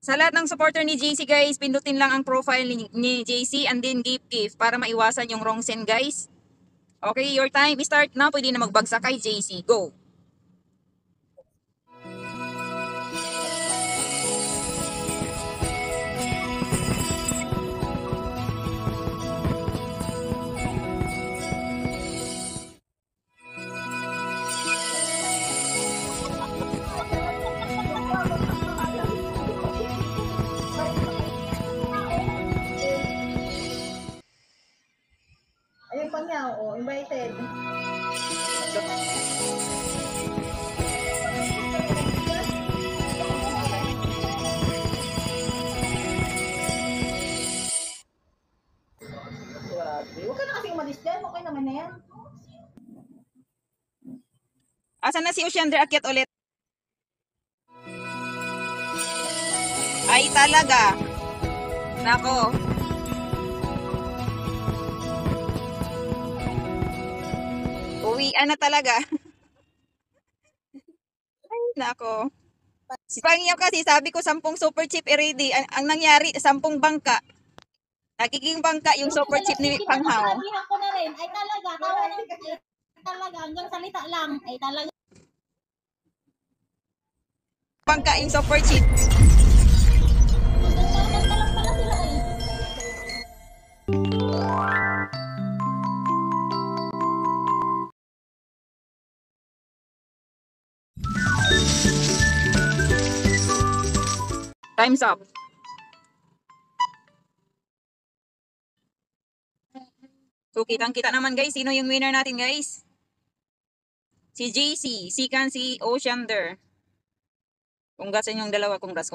Sa lahat ng supporter ni JC guys, pindutin lang ang profile ni JC and then gift para maiwasan yung wrong send guys. Okay, your time start na. Pwede na magbagsak kay JC. Go! Ayun pa niya, invited. Grabe. Huwag ka na kasing umalis dyan. Okay naman na yan. Asan na si Oceander? Akyat ulit. Ay talaga. Nako. Uwian na talaga. Ay nako. Si Pangyaw kasi sabi ko 10 super chip ready. Ang nangyari 10 bangka. Nagiging bangka yung super chip ni Panghaw. Sinabihan ko na rin. Ay talaga. Tawa na. Ay talaga. Hanggang salita lang. Ay talaga. Bangka yung super chip. Time's up. So, kitang-kita naman guys, sino yung winner natin guys? Si JC, si Oceander. Congrats sa inyong dalawa, congrats.